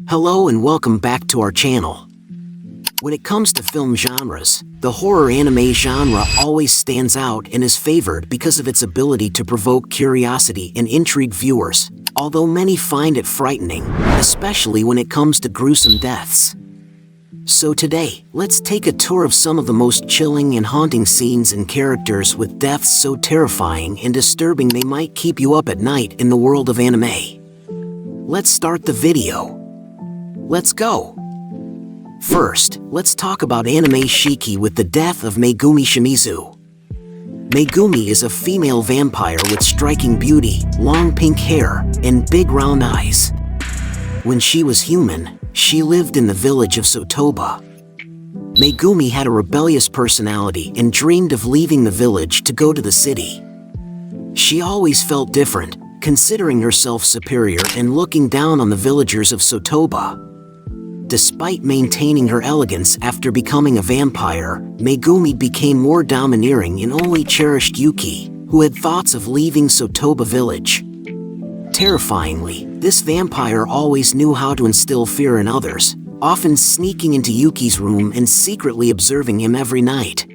Hello and welcome back to our channel. When it comes to film genres, the horror anime genre always stands out and is favored because of its ability to provoke curiosity and intrigue viewers, although many find it frightening, especially when it comes to gruesome deaths. So today, let's take a tour of some of the most chilling and haunting scenes and characters with deaths so terrifying and disturbing they might keep you up at night in the world of anime. Let's start the video. Let's go! First, let's talk about Anime Shiki with the death of Megumi Shimizu. Megumi is a female vampire with striking beauty, long pink hair, and big round eyes. When she was human, she lived in the village of Sotoba. Megumi had a rebellious personality and dreamed of leaving the village to go to the city. She always felt different, considering herself superior and looking down on the villagers of Sotoba. Despite maintaining her elegance after becoming a vampire, Megumi became more domineering and only cherished Yuki, who had thoughts of leaving Sotoba village. Terrifyingly, this vampire always knew how to instill fear in others, often sneaking into Yuki's room and secretly observing him every night.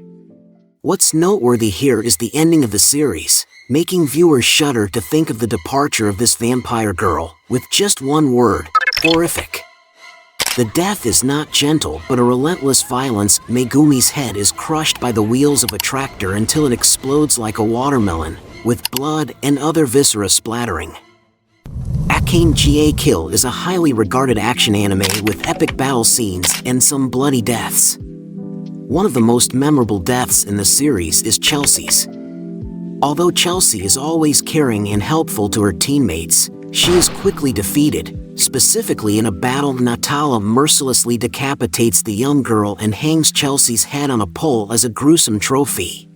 What's noteworthy here is the ending of the series, making viewers shudder to think of the departure of this vampire girl, with just one word: horrific. The death is not gentle but a relentless violence. Megumi's head is crushed by the wheels of a tractor until it explodes like a watermelon, with blood and other viscera splattering. Akane ga Kill is a highly regarded action anime with epic battle scenes and some bloody deaths. One of the most memorable deaths in the series is Chelsea's. Although Chelsea is always caring and helpful to her teammates, she is quickly defeated. Specifically in a battle, Natala mercilessly decapitates the young girl and hangs Chelsea's head on a pole as a gruesome trophy.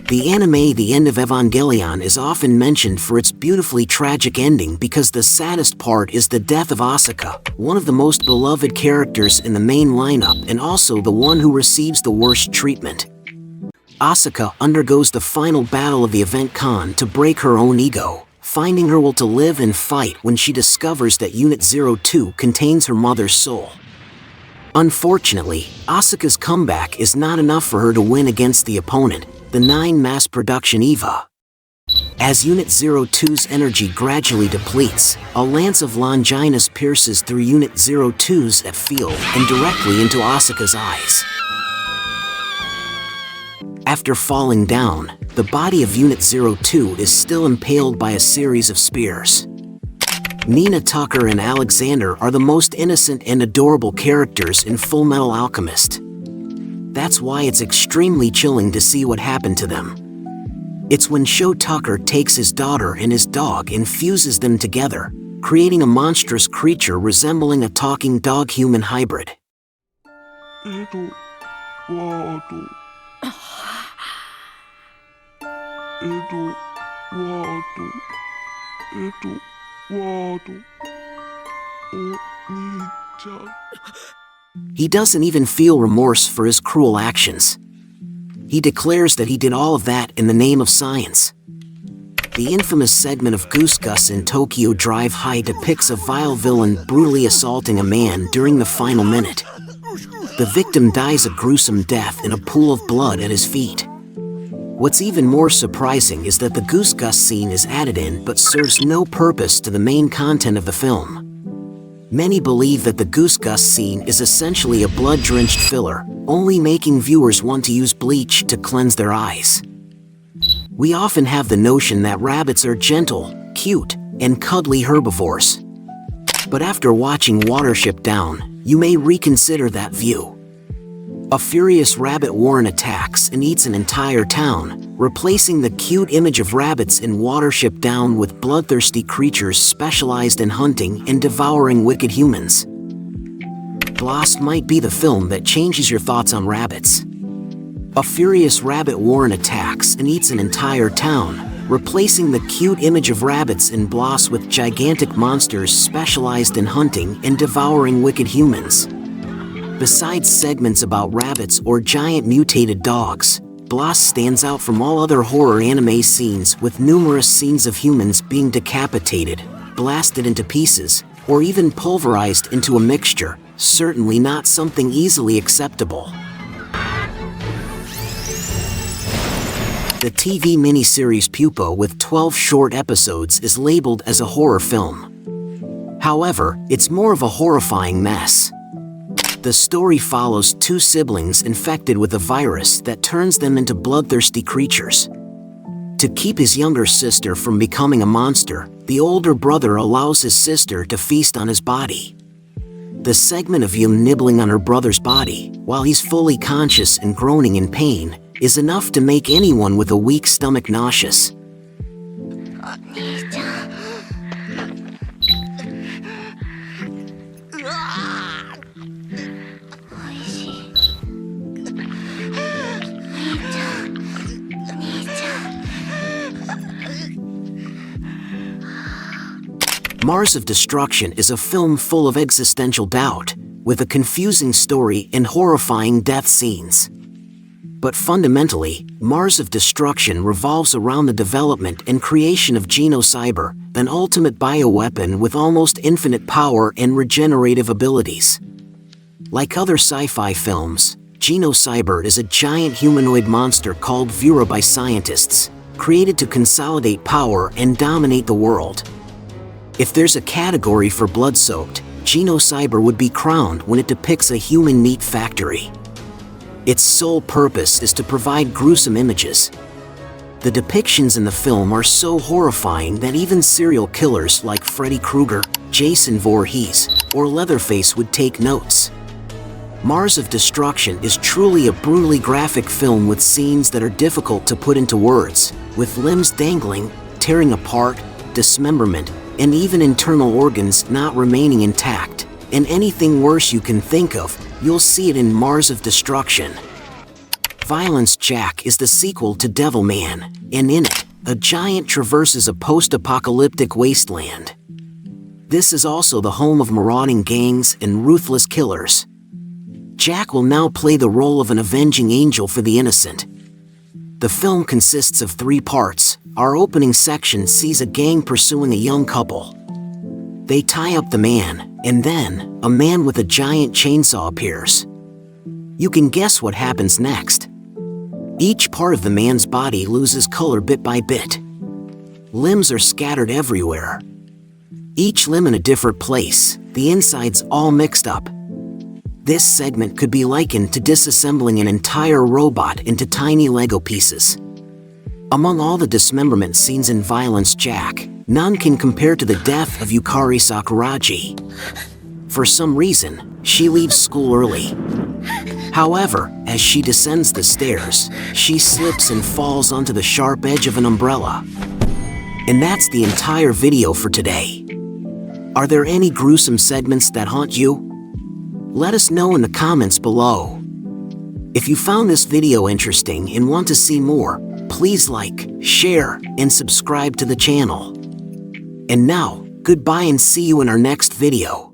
The anime The End of Evangelion is often mentioned for its beautifully tragic ending because the saddest part is the death of Asuka, one of the most beloved characters in the main lineup and also the one who receives the worst treatment. Asuka undergoes the final battle of the event Con to break her own ego, finding her will to live and fight when she discovers that Unit 02 contains her mother's soul. Unfortunately, Asuka's comeback is not enough for her to win against the opponent, the 9 mass production EVA. As Unit 02's energy gradually depletes, a lance of Longinus pierces through Unit 02's field and directly into Asuka's eyes. After falling down, the body of Unit 02 is still impaled by a series of spears. Nina Tucker and Alexander are the most innocent and adorable characters in Fullmetal Alchemist. That's why it's extremely chilling to see what happened to them. It's when Sho Tucker takes his daughter and his dog and fuses them together, creating a monstrous creature resembling a talking dog-human hybrid. He doesn't even feel remorse for his cruel actions. He declares that he did all of that in the name of science. The infamous segment of Goose Gus in Tokyo Drive High depicts a vile villain brutally assaulting a man during the final minute. The victim dies a gruesome death in a pool of blood at his feet. What's even more surprising is that the Goose Gus scene is added in but serves no purpose to the main content of the film. Many believe that the Goose Gus scene is essentially a blood-drenched filler, only making viewers want to use bleach to cleanse their eyes. We often have the notion that rabbits are gentle, cute, and cuddly herbivores. But after watching Watership Down, you may reconsider that view. A furious rabbit warren attacks and eats an entire town, replacing the cute image of rabbits in Watership Down with bloodthirsty creatures specialized in hunting and devouring wicked humans. Blast might be the film that changes your thoughts on rabbits. A furious rabbit warren attacks and eats an entire town, replacing the cute image of rabbits in Bloss with gigantic monsters specialized in hunting and devouring wicked humans. Besides segments about rabbits or giant mutated dogs, Blast stands out from all other horror anime scenes, with numerous scenes of humans being decapitated, blasted into pieces, or even pulverized into a mixture, certainly not something easily acceptable. The TV miniseries Pupa, with 12 short episodes, is labeled as a horror film. However, it's more of a horrifying mess. The story follows two siblings infected with a virus that turns them into bloodthirsty creatures. To keep his younger sister from becoming a monster, the older brother allows his sister to feast on his body. The segment of you nibbling on her brother's body, while he's fully conscious and groaning in pain, is enough to make anyone with a weak stomach nauseous. Mars of Destruction is a film full of existential doubt, with a confusing story and horrifying death scenes. But fundamentally, Mars of Destruction revolves around the development and creation of Genocyber, an ultimate bioweapon with almost infinite power and regenerative abilities. Like other sci-fi films, Genocyber is a giant humanoid monster called Vura by scientists, created to consolidate power and dominate the world. If there's a category for blood-soaked, Genocyber would be crowned when it depicts a human meat factory. Its sole purpose is to provide gruesome images. The depictions in the film are so horrifying that even serial killers like Freddy Krueger, Jason Voorhees, or Leatherface would take notes. Mars of Destruction is truly a brutally graphic film with scenes that are difficult to put into words, with limbs dangling, tearing apart, dismemberment, and even internal organs not remaining intact. And anything worse you can think of, you'll see it in Mars of Destruction. Violence Jack is the sequel to Devilman, and in it, a giant traverses a post-apocalyptic wasteland. This is also the home of marauding gangs and ruthless killers. Jack will now play the role of an avenging angel for the innocent. The film consists of 3 parts. Our opening section sees a gang pursuing a young couple. They tie up the man, and then, a man with a giant chainsaw appears. You can guess what happens next. Each part of the man's body loses color bit by bit. Limbs are scattered everywhere. Each limb in a different place, the insides all mixed up. This segment could be likened to disassembling an entire robot into tiny Lego pieces. Among all the dismemberment scenes in Violence Jack, none can compare to the death of Yukari Sakuragi. For some reason, she leaves school early. However, as she descends the stairs, she slips and falls onto the sharp edge of an umbrella. And that's the entire video for today. Are there any gruesome segments that haunt you? Let us know in the comments below. If you found this video interesting and want to see more, please like, share, and subscribe to the channel. And now, goodbye and see you in our next video.